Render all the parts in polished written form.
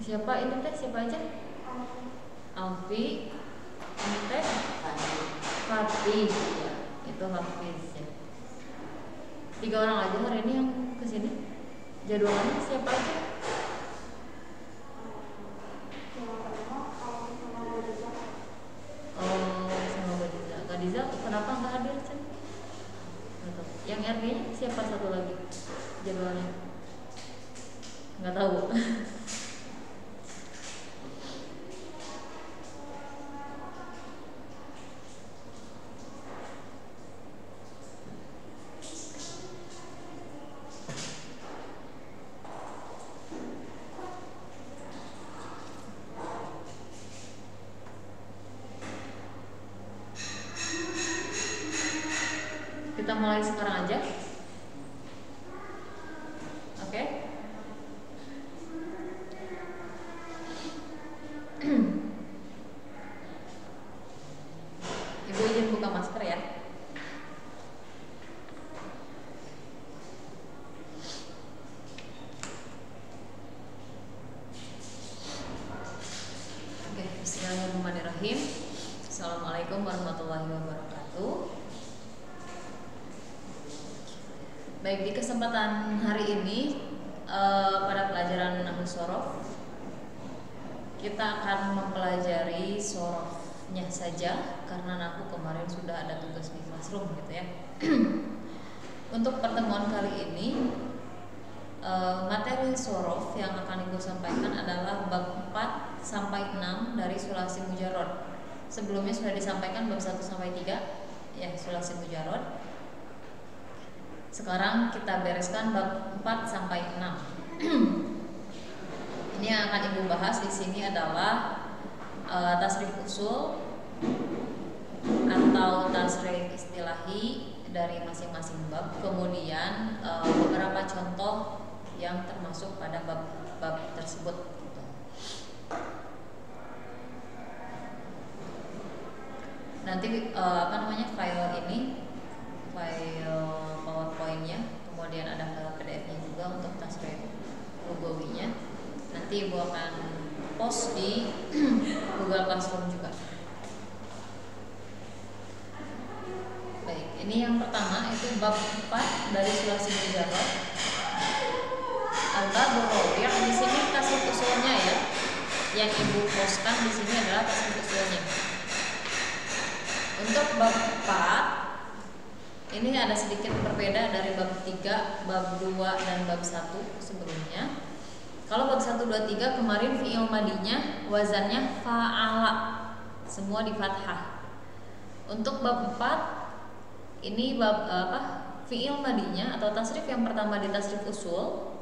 Siapa ini teh? Siapa aja? Alfi. Ini teh Fatih. Ya, itu Hafiz ya. 3 orang aja hari ini yang kesini. Jadwalnya siapa aja? Oh, sama Gadiza. Gadiza kenapa nggak hadir Cen? Yang RG-nya siapa satu lagi? Jadwalnya nggak tahu. Kita mulai sekarang aja. Oke. Ibu izin buka masker ya. Oke, bismillahirrahmanirrahim. Assalamualaikum warahmatullahi wabarakatuh. Baik, di kesempatan hari ini pada pelajaran Nahwu Shorof kita akan mempelajari sorofnya saja karena Nahwu kemarin sudah ada tugas di classroom gitu ya. Untuk pertemuan kali ini materi sorof yang akan Ibu sampaikan adalah bab 4 sampai 6 dari sulasi mujarrad. Sebelumnya sudah disampaikan bab 1 sampai 3 ya, sulasi mujarrad. Sekarang kita bereskan bab 4 sampai 6. Ini yang akan Ibu bahas di sini adalah tasrif usul atau tasrif istilahi dari masing-masing bab, kemudian beberapa contoh yang termasuk pada bab tersebut. Nanti file ini, file PowerPoint-nya, kemudian ada file PDF-nya juga untuk tasrif lugawinya. Nanti Ibu akan post di Google Classroom juga. Baik, ini yang pertama itu bab 4 dari sulasi mujarrad. Al-babur rabi', di sini tasrif usulnya ya. Yang Ibu postkan di sini adalah tasrif usulnya. Untuk bab 4 ini ada sedikit berbeda dari bab 3, bab 2 dan bab 1 sebelumnya. Kalau bab 1, 2, 3 kemarin fi'il madinya wazannya fa'ala, semua di fathah. Untuk bab 4 ini bab fi'il madinya atau tasrif yang pertama di tasrif usul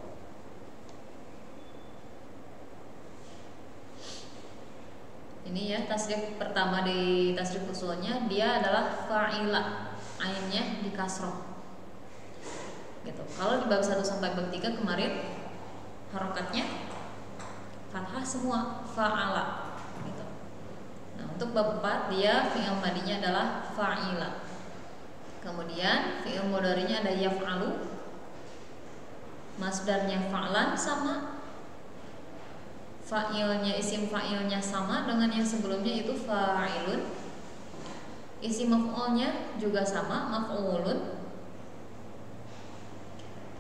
ini ya, tasrif pertama di tasrif usulnya dia adalah fa'ila, ainnya di kasroh gitu. Kalau di bab 1 sampai bab 3 kemarin harokatnya fathah semua, fa'ala gitu. Nah, untuk bab 4 dia fi'il madinya adalah fa'ila. Kemudian fi'il mudhari'nya ada yaf'alu, masdarnya fa'lan sama, fa'ilnya, isim fa'ilnya sama dengan yang sebelumnya itu fa'ilun, isim maf'ulnya juga sama, maf'ulun.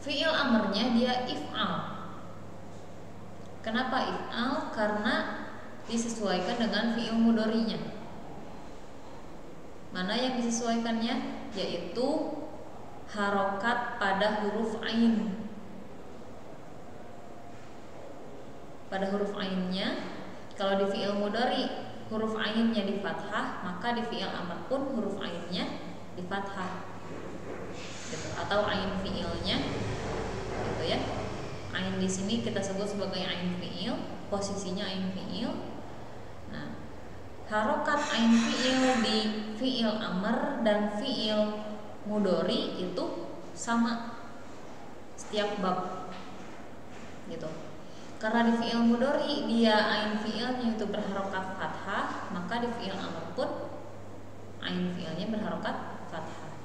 Fi'il amrnya dia if'al. Kenapa if'al? Karena disesuaikan dengan fi'il mudhari'nya. Mana yang disesuaikannya? Yaitu harokat pada huruf ain. Pada huruf ainnya, kalau di fi'il mudhari huruf ainnya di fathah, maka di fi'il amr pun huruf ainnya di fathah gitu. Atau ain fi'ilnya gitu ya. Ain di sini kita sebut sebagai ain fi'il, posisinya ain fi'il. Nah, harokat ain fi'il di fi'il amr dan fi'il mudhari itu sama setiap bab gitu. Karena di fi'il mudhari dia ain fi'ilnya itu berharokat fathah, maka di fi'il amr pun ain fi'ilnya berharokat fathah.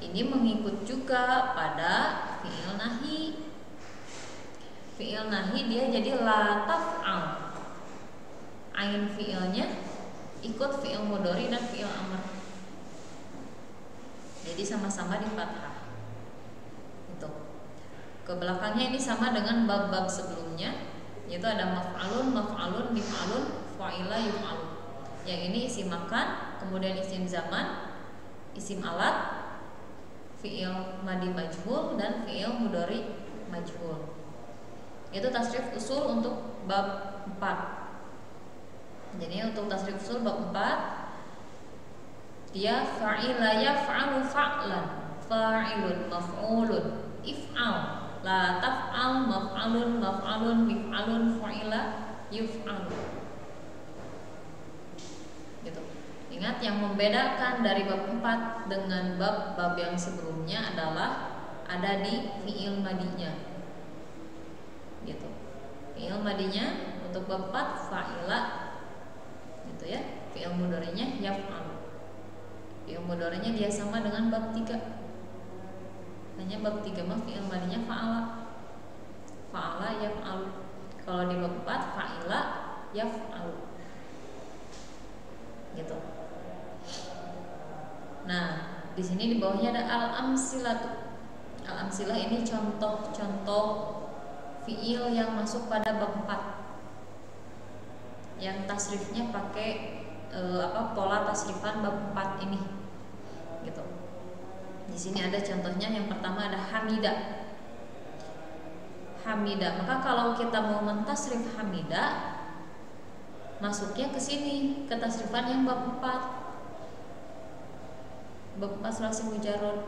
Ini mengikut juga pada fi'il nahi. fiil nahi dia jadi la taf'al. Ain fiilnya ikut fiil mudhari dan fiil amr. Jadi sama-sama di fathah. Itu. Ke belakangnya ini sama dengan bab-bab sebelumnya, yaitu ada maf'alun, maf'alun, mif'alun, fa'ila, yuf'alun. Yang ini isim makan, kemudian isim zaman, isim alat, fiil madi majhul dan fiil mudhari majhul. Itu tasrif usul untuk bab 4. Jadi untuk tasrif usul bab 4 dia fa'ila yaf'alu fa'lan, fa'ilun maf'ulun, if'al, la taf'al, maf'alun, maf'alun, mif'alun, fa'ila, yuf'al. Gitu. Ingat, yang membedakan dari bab 4 dengan bab-bab yang sebelumnya adalah ada di fi'il madinya. Gitu. Fi'il madinya untuk bab 4 fa'ila, gitu ya. Fi'il mudhari'nya yaf'al. Fi'il mudhari'nya dia sama dengan bab 3. Hanya bab 3 mah fi'il madinya fa'ala. Fa'ala yaf'al. Kalau di bab 4 fa'ila yaf'al. Gitu. Nah, di sini di bawahnya ada al-amsilah. Al-amsilah ini contoh-contoh fiil yang masuk pada bab 4. Yang tasrifnya pakai pola tasrifan bab 4 ini. Gitu. Di sini ada contohnya, yang pertama ada hamida. Hamida. Maka kalau kita mau mentasrif hamida, masuknya ke sini, ke tasrifan yang bab 4. Bab 4 sulasi mujarrad.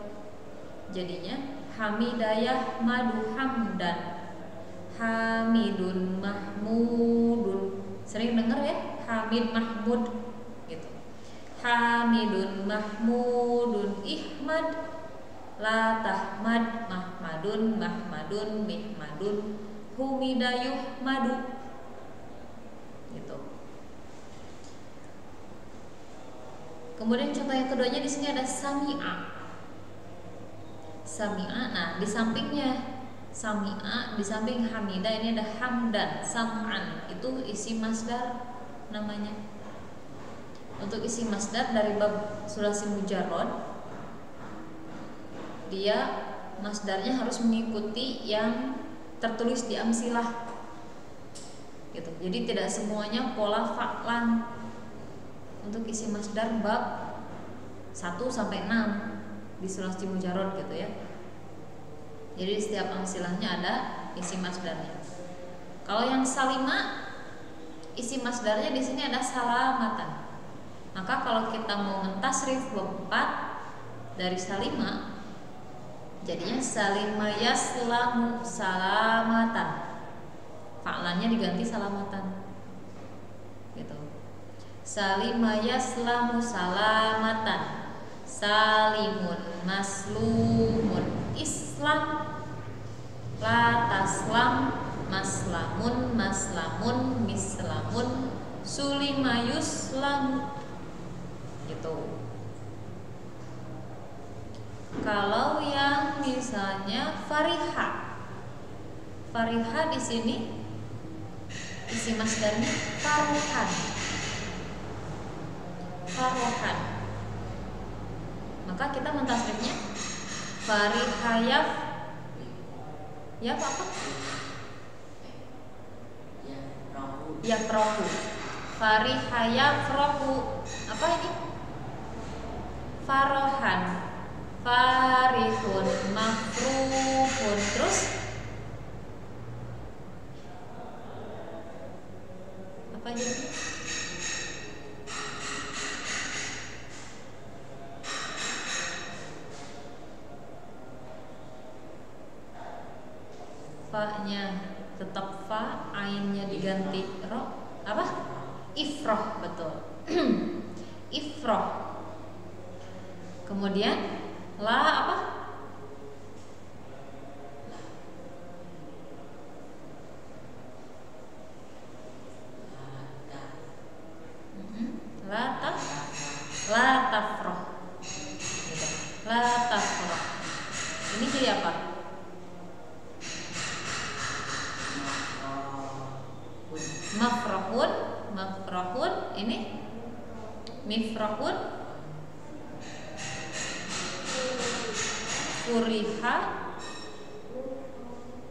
Jadinya hamidayah madu hamdan, hamidun mahmudun. Sering dengar ya, hamid mahmud gitu. Hamidun mahmudun ihmad, la tahmad mahmadun mahmadun mihmadun humidayuh madu. Gitu. Kemudian contoh yang keduanya di sini ada sami'a. Sami'a. Nah, di sampingnya sami'a, di samping hamida ini ada hamdan, sam'an. Itu isi masdar namanya. Untuk isi masdar dari bab sulasi mujarrad, dia masdarnya harus mengikuti yang tertulis di amsilah. Gitu. Jadi tidak semuanya pola fa'lan. Untuk isi masdar bab 1 sampai 6 di sulasi mujarrad gitu ya. Jadi setiap amsilahnya ada isi masdarnya. Kalau yang salima, isi masdarnya di sini ada salamatan. Maka kalau kita mau mentasrif bab 4 dari salima, jadinya salima yaslamu salamatan. Fa'lannya diganti salamatan. Gitu. Salima yaslamu salamatan, salimun maslumun islam, la taslam maslamun maslamun mislamun sulima yuslam. Gitu. Kalau yang misalnya fariha, fariha di sini isi masdarnya faruhan, faruhan. Maka kita mentasrifnya farihayaf, ya apa? Yafrohu. Farihayafrohu. Apa ini? Farohan, farihun, mafruhun. Terus apa jadi? Fa-nya tetap fa, ainnya diganti ro. Apa? Ifroh, betul. Ifroh. Kemudian la apa? La tafroh. Gitu. La tafroh. Ini jadi apa? mafrahun, ini mifrahun, furiha,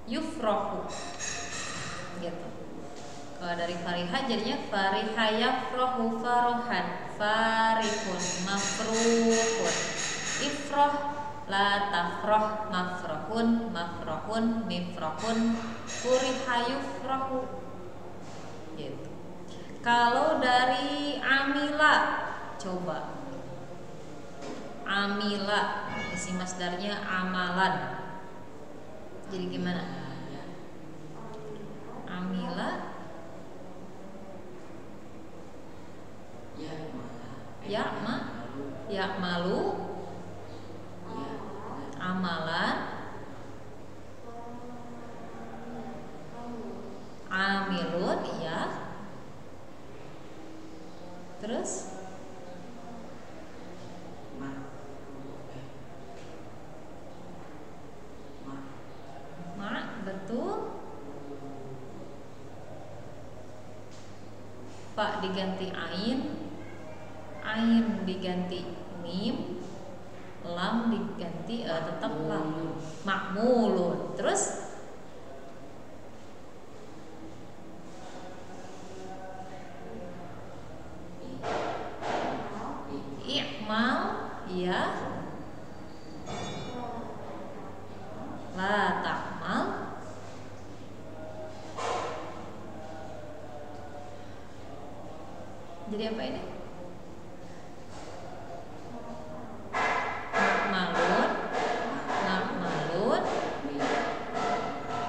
yufrahu, gitu. Kalau dari fariha jadinya fariha yafrahu farohan, farihun mafruhun, ifrah la tafrah mafrahun, mafrahun mifrahun, furiha yufrahu, gitu. Kalau dari amila, coba amila isi masdarnya amalan, jadi gimana? Amila ya malu amalan, amilun ya, terus betul, fa diganti ain diganti mim, lam diganti tetap lam, makmulun, terus i'mal ya, la ta'mal, jadi apa ini? Makmalun,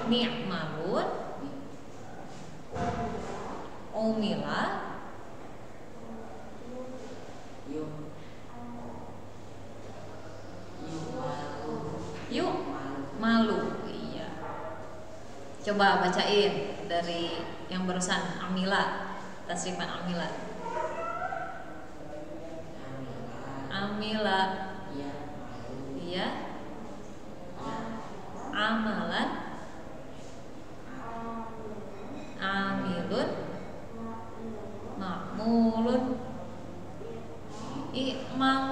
ni'malun, umila, yuk malu, iya. Coba bacain dari yang barusan amila, tasrifan amila. Amila, iya. Amalan, amilun, makmulun, i'mal,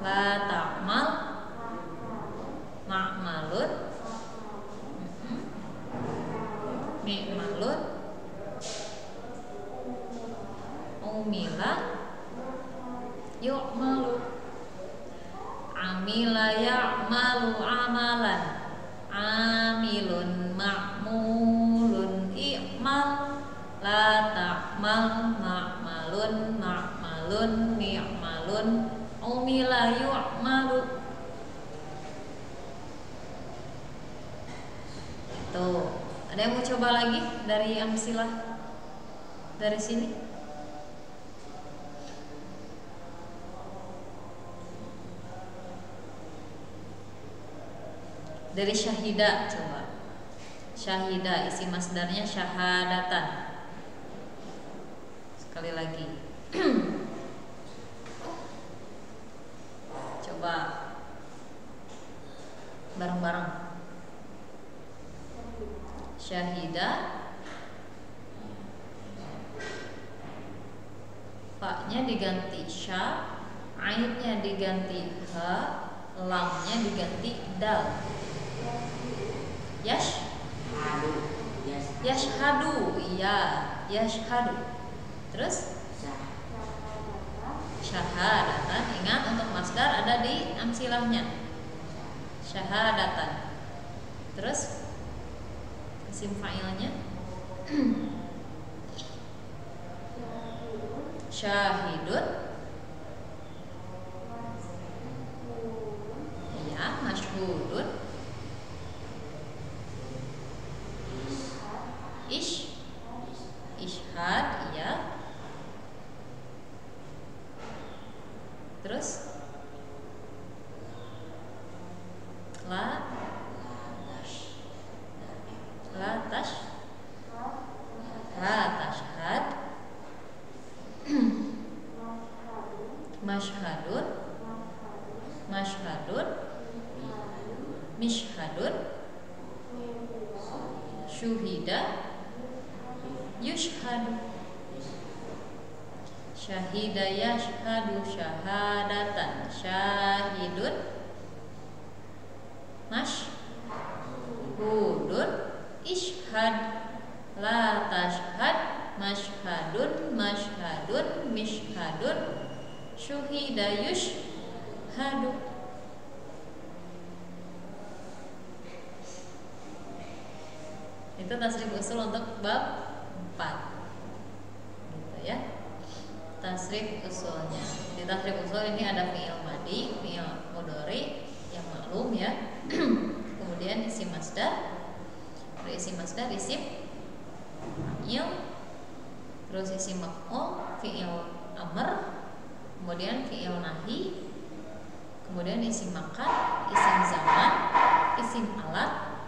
la ta'mal, makmalun, ni'malun, umila, yu'malu, amila ya'malu amalan, amilun makmulun, i'mal, la ta'mal, makmalun, makmalun, ni'malun, umila yu'malu. Tuh, ada yang mau coba lagi dari amsilah dari sini? Dari syahida, coba. Syahida isi masdarnya syahadatan. Sekali lagi. Coba bareng-bareng. Syahida, fa-nya diganti sya, ainnya diganti ha, lamnya diganti dal. Yashhadu, iya, yashhadu. Terus syahadatan, ingat untuk masdar ada di amsilahnya. Syahadatan. Terus isim fa'ilnya syahidun, ya, masyhudun, ishhad, ya. Terus la tashhad, mashhadun, mishhadun, syuhida, yushhadu. Syahida yashhadu syahadatan. Syahidun mashhudun ishhad. La tashhad mashhadun mashhadun mishhadun. Syuhida yushhadu. Itu tasrif usul untuk bab 4 gitu ya, tasrif usulnya. Di tasrif usul ini ada fi'il madi, fi'il mudhari yang maklum ya. Kemudian isim masdar, isim masdar, isim fa'il, terus isim maf'ul, fi'il amr, kemudian fi'il nahi, kemudian isim makan, isim zaman, isim alat,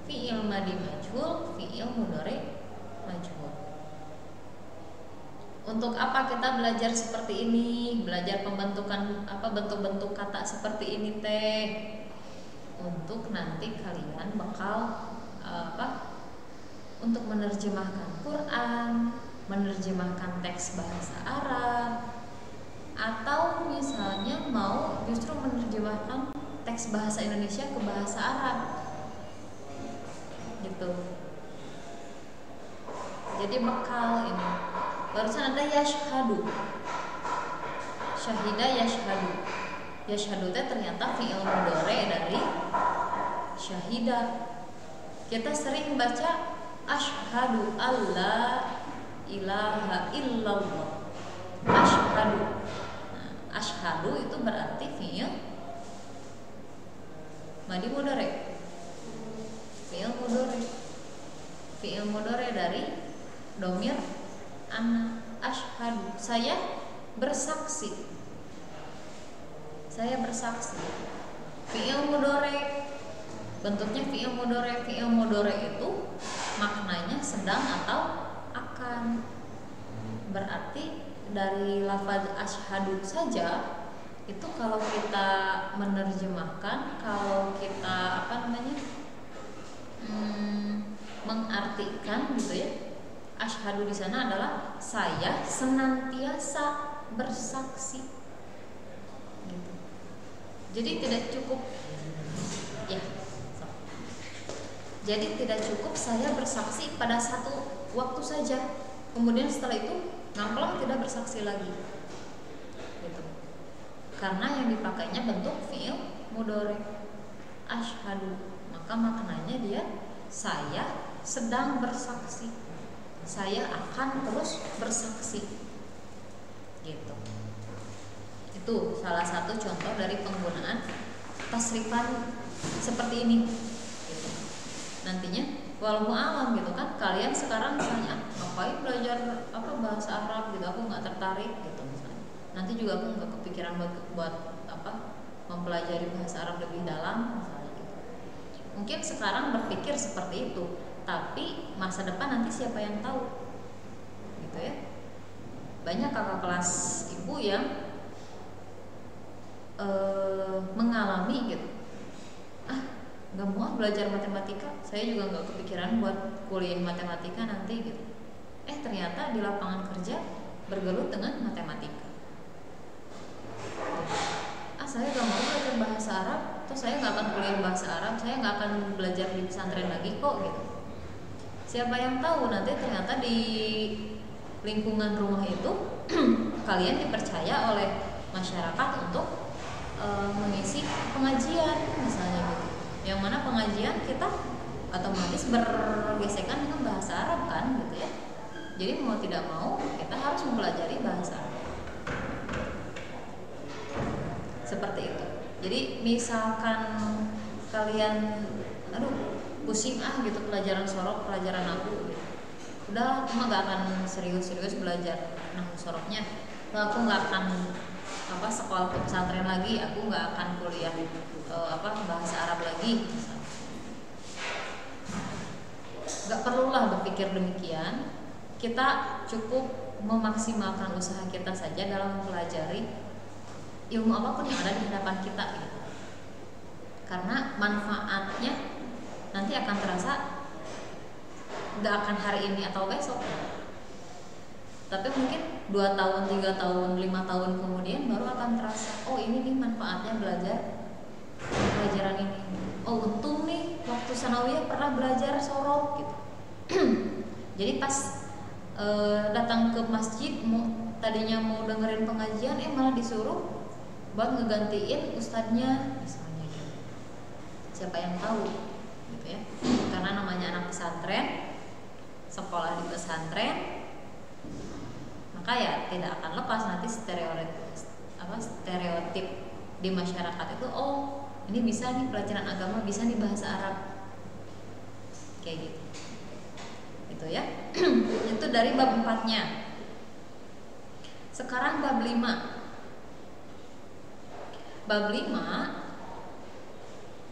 fi'il madi majhul, fi'il mudhari majhul. Untuk apa kita belajar seperti ini? Belajar pembentukan bentuk-bentuk kata seperti ini teh. Untuk nanti kalian bakal untuk menerjemahkan Quran, menerjemahkan teks bahasa Arab, atau misalnya mau justru menerjemahkan teks bahasa Indonesia ke bahasa Arab. Gitu. Jadi bekal ini. Barusan ada yashhadu. Syahida yashhadu. Yashhadu itu ternyata fi'il mudhari dari syahida. Kita sering baca asyhadu alla ilaha illallah. Asyhadu. Nah, asyhadu itu berarti fi'il madi mudhari. Fi'il mudhari dari dhamir ana. Asyhadu, saya bersaksi. Saya bersaksi. Fi'il mudhari bentuknya fi'il mudhari. Fi'il mudhari itu maknanya sedang atau akan. Berarti dari lafaz asyhadu saja itu kalau kita menerjemahkan, kalau kita mengartikan gitu ya, asyhadu di sana adalah saya senantiasa bersaksi gitu. Jadi tidak cukup ya. Jadi tidak cukup saya bersaksi pada satu waktu saja, kemudian setelah itu ngamplang tidak bersaksi lagi gitu. Karena yang dipakainya bentuk fi'il mudhari asyhadu, maka maknanya dia saya sedang bersaksi, saya akan terus bersaksi gitu. Itu salah satu contoh dari penggunaan tasrifan seperti ini gitu. Nantinya walau alam gitu kan, kalian sekarang misalnya ngapain belajar bahasa Arab gitu, aku nggak tertarik gitu misalnya. Nanti juga aku nggak kepikiran buat mempelajari bahasa Arab lebih dalam misalnya gitu. Mungkin sekarang berpikir seperti itu, tapi masa depan nanti siapa yang tahu gitu ya. Banyak kakak kelas ibu yang mengalami gitu, nggak mau belajar matematika, saya juga nggak kepikiran buat kuliah matematika nanti gitu. Ternyata di lapangan kerja bergelut dengan matematika. Saya nggak mau belajar bahasa Arab, atau saya nggak akan kuliah bahasa Arab, saya nggak akan belajar di pesantren lagi kok gitu. Siapa yang tahu nanti ternyata di lingkungan rumah itu kalian dipercaya oleh masyarakat untuk mengisi pengajian misalnya gitu, yang mana pengajian kita otomatis bergesekan dengan bahasa Arab kan gitu ya. Jadi mau tidak mau kita harus mempelajari bahasa Arab seperti itu. Jadi misalkan kalian pusing gitu pelajaran sorok, pelajaran aku gitu, udah aku mah gak akan serius-serius belajar nahwu soroknya, aku gak akan sekolah ke pesantren lagi, aku nggak akan kuliah bahasa Arab lagi misalnya. Nggak perlulah berpikir demikian. Kita cukup memaksimalkan usaha kita saja dalam mempelajari ilmu apapun yang ada di hadapan kita gitu. Karena manfaatnya nanti akan terasa nggak akan hari ini atau besok, Tapi mungkin 2 tahun, 3 tahun, 5 tahun kemudian baru akan terasa, oh ini nih manfaatnya belajar pelajaran ini. Oh untung nih waktu sanawiyah pernah belajar sorok gitu. Jadi pas datang ke masjid tadinya mau dengerin pengajian, malah disuruh buat ngegantiin ustadznya misalnya gitu. Siapa yang tahu gitu ya, karena namanya anak pesantren, sekolah di pesantren, maka ya tidak akan lepas nanti stereotip di masyarakat itu, oh ini bisa nih pelajaran agama, bisa nih bahasa Arab kayak gitu gitu ya. Itu dari bab 4-nya. Sekarang bab 5. Bab 5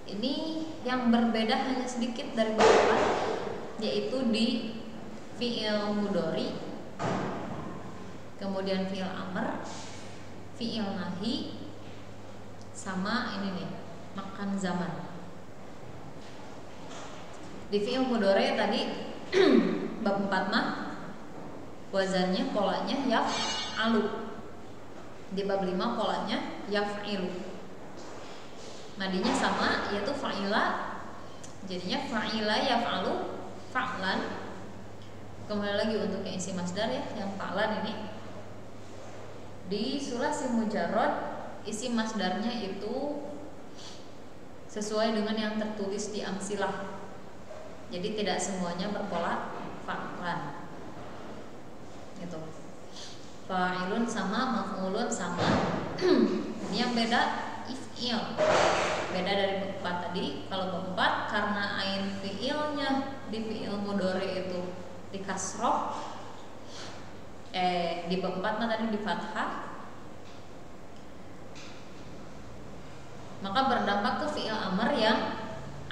ini yang berbeda hanya sedikit dari bab 4, yaitu di fi'il mudhari, kemudian fi'il amr, fi'il nahi, sama ini nih, makan zaman. Di fi'il mudhari tadi bab 4 mah wazannya, polanya yaf'alu. Di bab 5 polanya yaf'ilu. Madinya sama, yaitu fa'ila. Jadinya fa'ila yaf'alu, fa'lan. Kembali lagi untuk yang isi masdar ya, yang fa'lan ini. Di sulasi mujarrad isi masdarnya itu sesuai dengan yang tertulis di amsilah. Jadi tidak semuanya berpola fa'lan. Gitu. Fa'ilun sama, maf'ulun sama. Ini yang beda if'il. Beda dari bab 4 tadi. Kalau bab 4 karena ain fi'ilnya di fi'il mudhari itu di kasroh, di bab 4 mah tadi di fathah, maka berdampak ke fi'il amr yang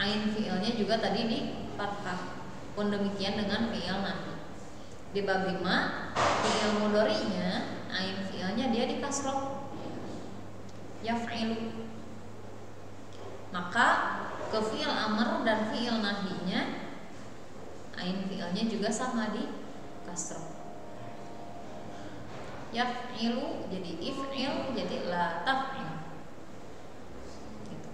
ain fi'ilnya juga tadi di fathah. Pun demikian dengan fi'il nahi. Di bab 5 fi'il mudhari'nya ain fi'ilnya dia di kasroh, yaf'ilu. Maka ke fi'il amr dan fi'il nahinya ain fi'ilnya juga sama di kasroh. Yaf'ilu jadi if'il, jadi la taf'il. Gitu.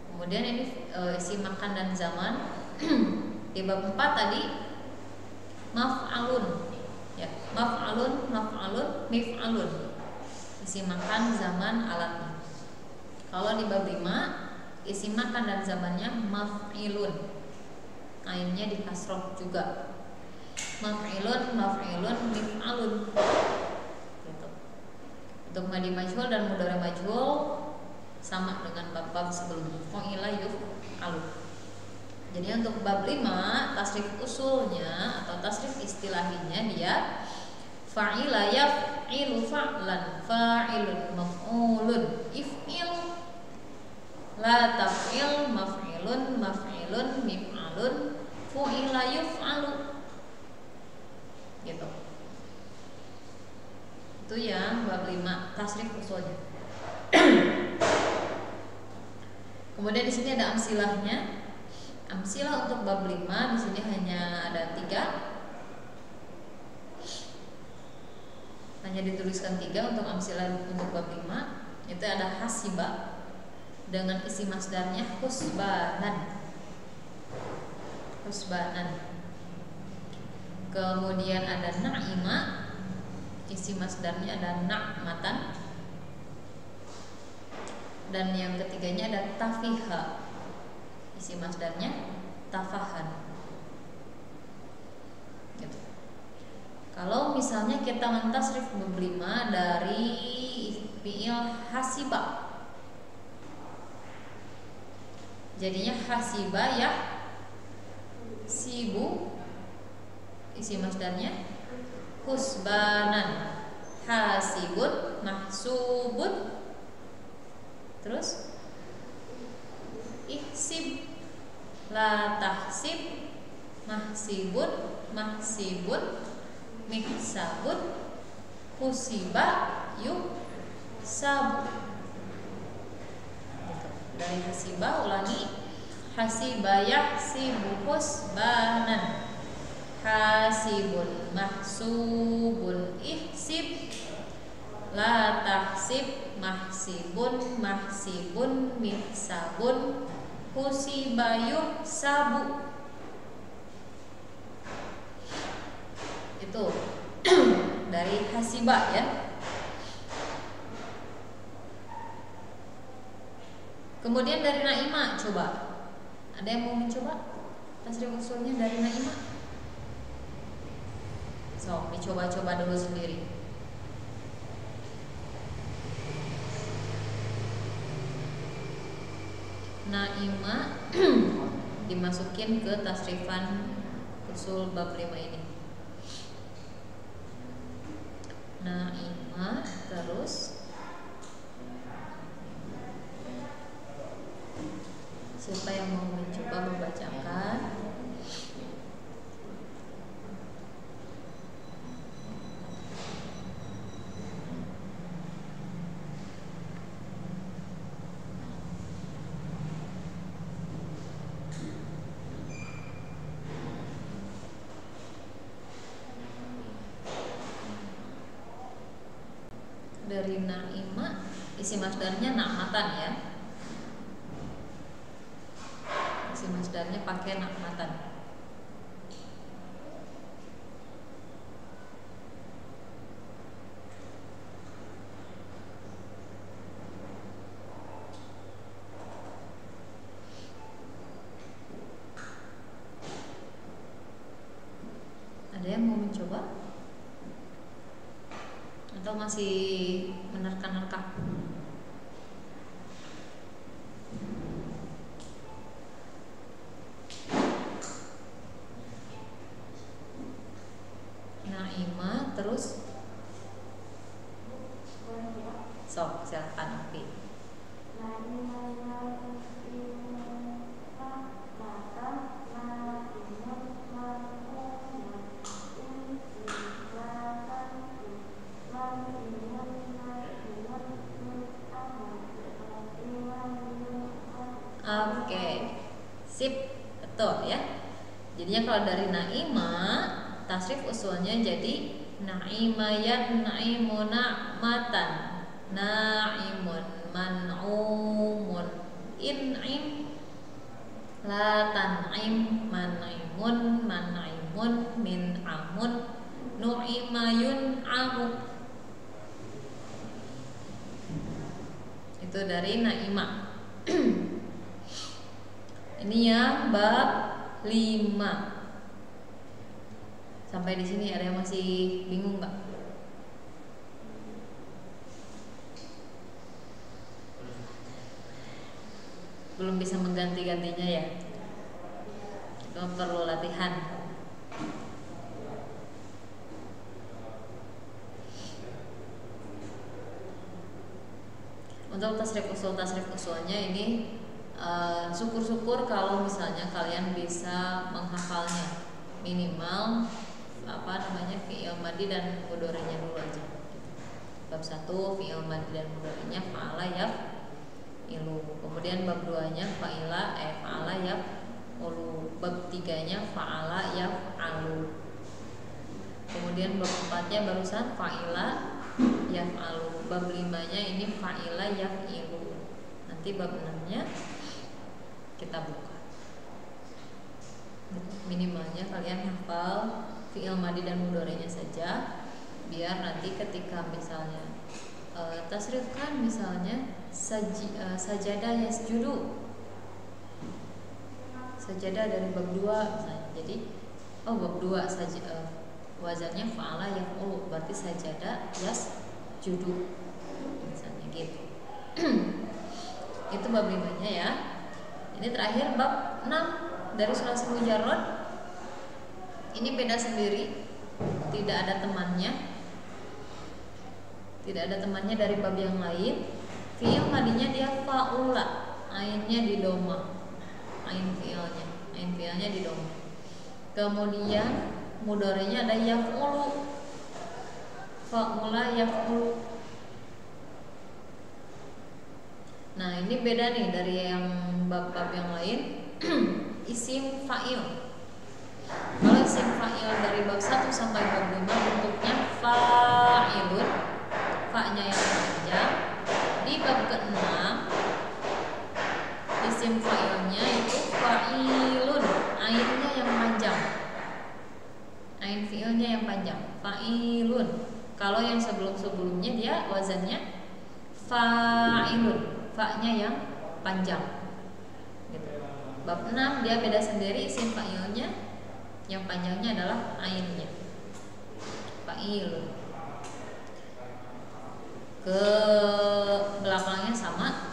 Kemudian ini isi makan dan zaman. Di bab 4 tadi maf'alun ya, maf'alun, mif'alun, isi makan, zaman, alatnya. Kalau di bab 5 isi makan dan zamannya maf'ilun, ainnya di kasroh juga, maf'ilun, mif'alun gitu. Untuk madi majhul dan mudhari majhul sama dengan bab-bab sebelumnya, fa'ila yuf'alu. Jadi untuk bab 5 tasrif usulnya atau tasrif istilahinya dia fa'ila yaf'ilu fa'lan, fa'ilun maf'ulun, if'il, la taf'il, maf'ilun, mif'alun, fu'ila yuf'alu. Gitu. Itu yang bab 5 tasrif usulnya. Kemudian di sini ada amsilahnya. Amsilah untuk bab 5 di sini hanya ada 3. Hanya dituliskan 3 untuk amsilah untuk bab 5. Itu ada hasiba dengan isi masdarnya husbanan. Kemudian ada na'ima, isi masdarnya ada na'matan. Dan yang ketiganya ada tafiha, isi masdarnya tafahan. Gitu. Kalau misalnya kita mentasrif bab 5 dari fi'il hasiba, jadinya hasiba ya sibu, isi masdarnya husbanan, hasibun, mahsubun, terus ihsib, la tahsib, mahsibun, mihsabun, husiba, yuhsabu. Dari hasiba ulangi, hasiba yahsibu husbanan. hasibun, mahsubun, ihsib, la tahsib, mahsibun, mahsibun, mihsabun, husiba, yuhsabu. Itu dari hasiba ya. Kemudian dari naima, coba. Ada yang mau mencoba? Tasrif usulnya dari naima. So, dicoba-coba dulu sendiri. Naima dimasukin ke tasrifan usul bab 5 ini. Naima, terus siapa yang mau mencoba membacakan? Dari naima, isi masdarnya na'matan ya. Isi masdarnya pakai na'matan. Ada yang mau mencoba? Atau masih menerka-nerka? Naima, terus sok silakan Opi. Oke, sip, betul ya. Jadinya kalau dari naima, tasrif usulnya jadi naima yan'imu na'matan, na'imun man'umun, in'im, la tan'im, man'imun man'imun, min'amun, nu'ima yun'amu. Itu dari naima. Ini yang bab 5. Sampai di sini ada yang masih bingung nggak? Belum bisa mengganti-gantinya ya? Itu perlu latihan. Untuk tasrif usulnya ini syukur-syukur kalau misalnya kalian bisa menghafalnya, minimal fi'il madhi dan mudhari'nya dulu aja. Bab 1 fi'il madhi dan mudhari'nya fa'ala yaf'ilu. Kemudian bab 2-nya fa'ala yaf'ulu. Bab 3-nya fa'ala yaf'alu. Kemudian bab 4-nya barusan fa'ila yaf'alu. Bab 5-nya ini fa'ila yaf'ilu. Nanti bab 6-nya kita buka. Minimalnya kalian hafal fi'il madhi dan mudhari'nya saja, biar nanti ketika misalnya tasrifkan misalnya sajadah yasjudu, sajadah dari bab 2 misalnya. Jadi bab 2 saja wazannya fa'ala yaf'ulu, berarti sajadah yasjudu misalnya gitu. Itu bab 5-nya ya. Ini terakhir bab 6 dari sulasi mujarrad. Ini beda sendiri, tidak ada temannya. Tidak ada temannya dari bab yang lain. Fi'il madinya dia fa'ula, ainnya di doma. Ain fi'ilnya di doma. Kemudian mudhari'nya ada yaf'ulu. Fa'ula yaf'ulu. Nah, ini beda nih dari yang bab-bab yang lain. Isim fa'il. Kalau isim fa'il dari bab 1 sampai bab 5 bentuknya fa'ilun, fa-nya yang panjang. Di bab ke-6 isim fa'ilnya itu fa'ilun, ainnya yang panjang. Ain fi'ilnya yang panjang, fa'ilun. Kalau yang sebelum-sebelumnya dia wazannya fa'ilun, fa-nya yang panjang. Gitu. Bab 6 dia beda sendiri, isim fa'ilnya yang panjangnya adalah ainnya, fa'ilun. Ke belakangnya sama,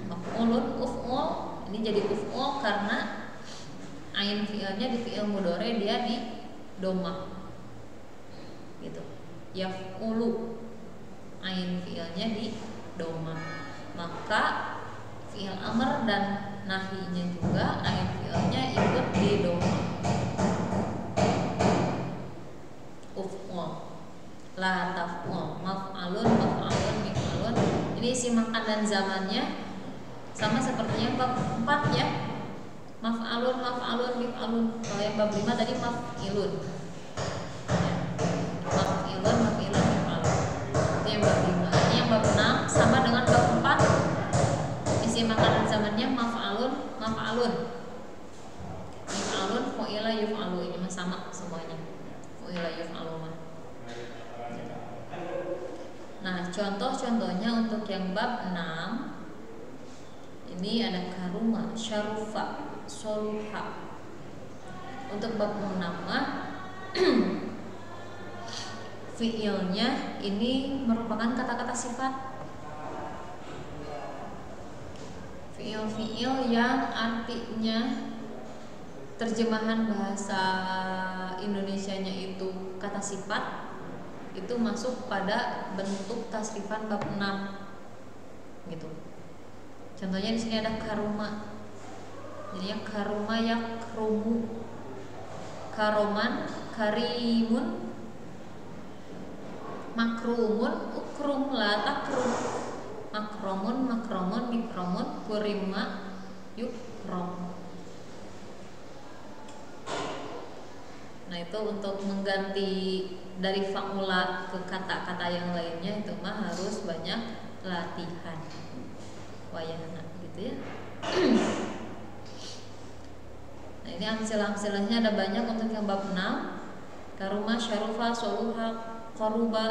maf'ulun, uf'ul. Ini jadi uf'ul karena ain fi'ilnya di fi'il mudhari dia di domah. Gitu. Yaf'ulu, ain fi'ilnya di domah. Maka fi'il amr dan nahinya juga ain fi'ilnya ikut di domah. Uf'ul, la taf'ul, maf'alun, maf'alun, mif'alun. Ini isi makan dan zamannya sama sepertinya bab 4 ya. Maf'alun, maf'alun, mif'alun. Kalau yang bab 5 tadi maf'ilun. Ya. Maf'ilun, maf'ilun, mif'alun. Itu yang bab 5. Ini yang bab 6 sama dengan bab 4. Isi makan dan zamannya maf'alun, maf'alun. Mif'alun, fu'ila, yuf'alu. Ini mah sama semuanya. Fu'ila, yuf'alu mah. Nah, contoh-contohnya untuk yang bab 6 ini ada karuma, syarufa, soluha. Untuk bab 6 mah fi'ilnya ini merupakan kata-kata sifat. Fi'il-fi'il yang artinya terjemahan bahasa Indonesianya itu kata sifat, itu masuk pada bentuk tasrifan bab 6 gitu. Contohnya di sini ada karuma. Jadi yang karuma, yang krumu, karoman, karimun, makrumun, ukrum, la takrum, makromun, makromun, mikromun, kurima, yukrom. Nah, itu untuk mengganti dari fa'ula ke kata-kata yang lainnya itu mah harus banyak latihan. Wayana gitu ya. Nah, ini amsilah-amsilahnya ada banyak untuk yang bab 6. Karuma, syarufa, soluha, qaruba,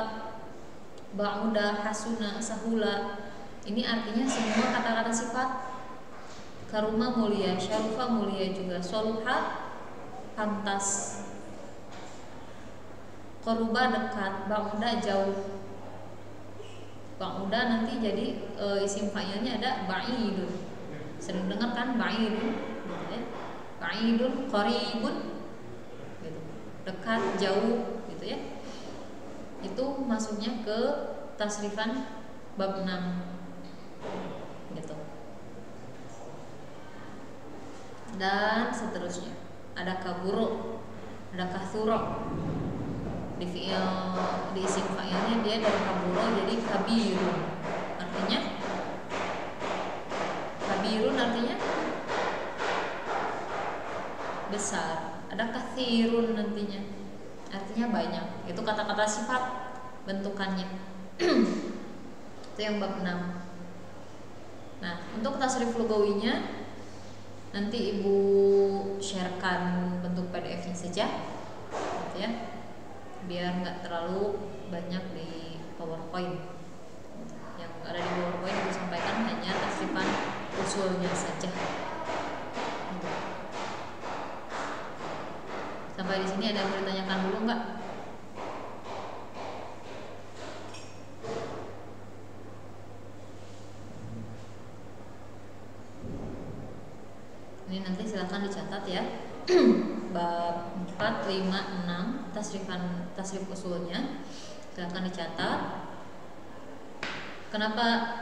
ba'uda, hasuna, sahula. Ini artinya semua kata-kata sifat. Karuma mulia, syarufa mulia juga, soluha pantas, qaruba dekat, ba'uda jauh. Ba'uda nanti jadi isim fa'ilnya ada ba'idun. Sering dengar kan ba'idun gitu ya. Ba'idun, qaribun gitu. Dekat, jauh gitu ya. Itu masuknya ke tasrifan bab 6 gitu. Dan seterusnya. Ada kaburo, ada kasuro. Di fi'il, di isim fa'ilnya dia dari kaburo jadi kabirun. Artinya kabirun artinya besar. Ada kathirun nantinya, artinya banyak. Itu kata-kata sifat bentukannya. Itu yang bab 6. Nah, untuk tasrif lugawinya nanti ibu sharekan bentuk PDF-nya saja gitu ya, biar nggak terlalu banyak di PowerPoint. Yang ada di PowerPoint ibu sampaikan hanya tasrifan usulnya saja. Sampai di sini ada yang mau ditanyakan dulu nggak? Ini nanti silahkan dicatat ya. Bab 4, 5, 6 tasrif usulnya silahkan dicatat. Kenapa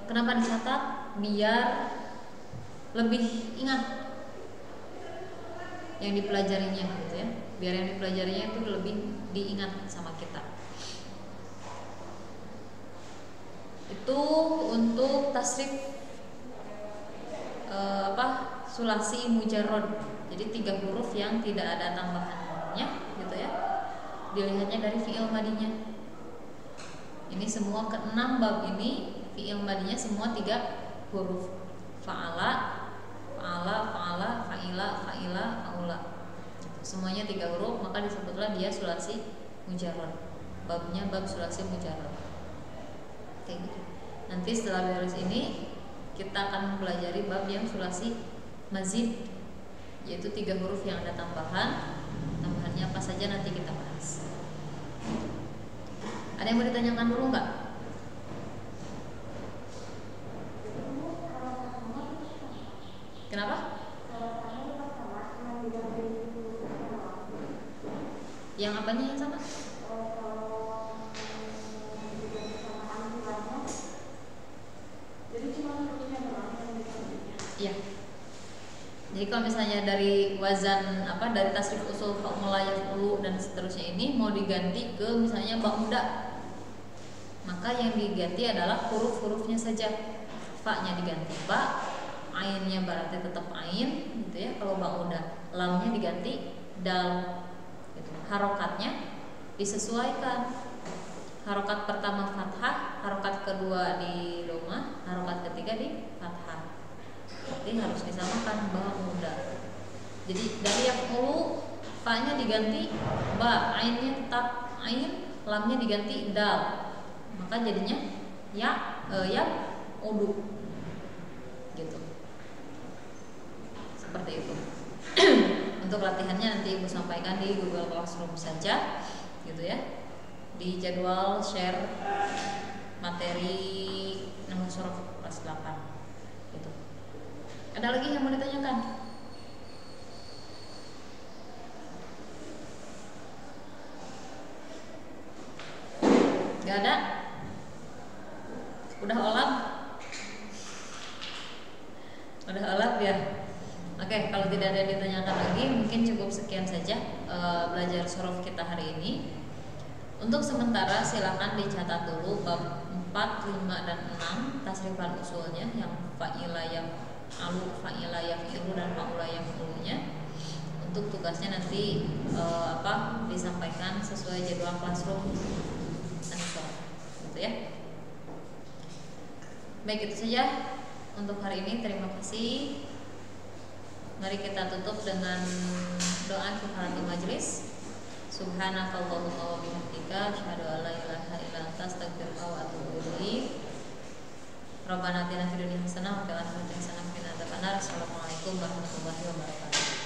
dicatat? Biar lebih ingat yang dipelajarinya gitu ya. Biar yang dipelajarinya itu lebih diingat sama kita. Itu untuk tasrif sulasi mujarrad. Jadi 3 huruf yang tidak ada tambahannya gitu ya. Dilihatnya dari fi'il madinya. Ini semua ke-6 bab ini fi'il madinya semua 3 huruf. Fa'ala, fa'ala, fa'ala, fa'ila, fa'ila, fa'ula. Semuanya 3 huruf, maka disebutlah dia sulasi mujarrad. Babnya bab sulasi mujarrad. Kayak gitu. Nanti setelah beres ini kita akan mempelajari bab yang sulasi mazid, yaitu 3 huruf yang ada tambahan. Tambahannya apa saja nanti kita bahas. Ada yang mau ditanyakan dulu nggak? Kenapa? Yang apanya yang sama? Iya. Jadi kalau misalnya dari wazan dari tasrif usul fa'ula yaf'ulu dan seterusnya ini mau diganti ke misalnya ba muda, maka yang diganti adalah huruf-hurufnya saja. Fa-nya diganti ba, ainnya berarti tetap ain gitu ya. Kalau ba muda, lamnya diganti dal gitu. Harokatnya disesuaikan. Harokat pertama fathah, harokat kedua di dhamma, harokat ketiga di fathah. Jadi harus disamakan ba muda. Jadi dari yaf'ulu fa-nya diganti ba, ainnya tetap ain, lamnya diganti dal. Maka jadinya ya udu. Gitu. Seperti itu. Untuk latihannya nanti Ibu sampaikan di Google Classroom saja gitu ya. Di jadwal share materi Nahwu Shorof kelas 8 gitu. Ada lagi yang mau ditanyakan? Gak ada? Udah olap? Udah olap ya? Oke, kalau tidak ada yang ditanyakan lagi, mungkin cukup sekian saja belajar shorof kita hari ini. Untuk sementara silakan dicatat dulu bab 4, 5, dan 6 tasrifan usulnya, yang fa'ila yang alu, fa'ila yang ilu, dan fa'ula yang ulunya. Untuk tugasnya nanti disampaikan sesuai jadwal classroom gitu ya. Baik, itu saja untuk hari ini. Terima kasih. Mari kita tutup dengan doa kifaratul majlis. Subhanakallahumma wa bihamdika asyhadu an la ilaha illa anta astaghfiruka wa atubu ilaik. Rabbana atina fid dunya hasanah wa fil akhirati hasanah wa qina adzabannar. Assalamualaikum warahmatullahi wabarakatuh.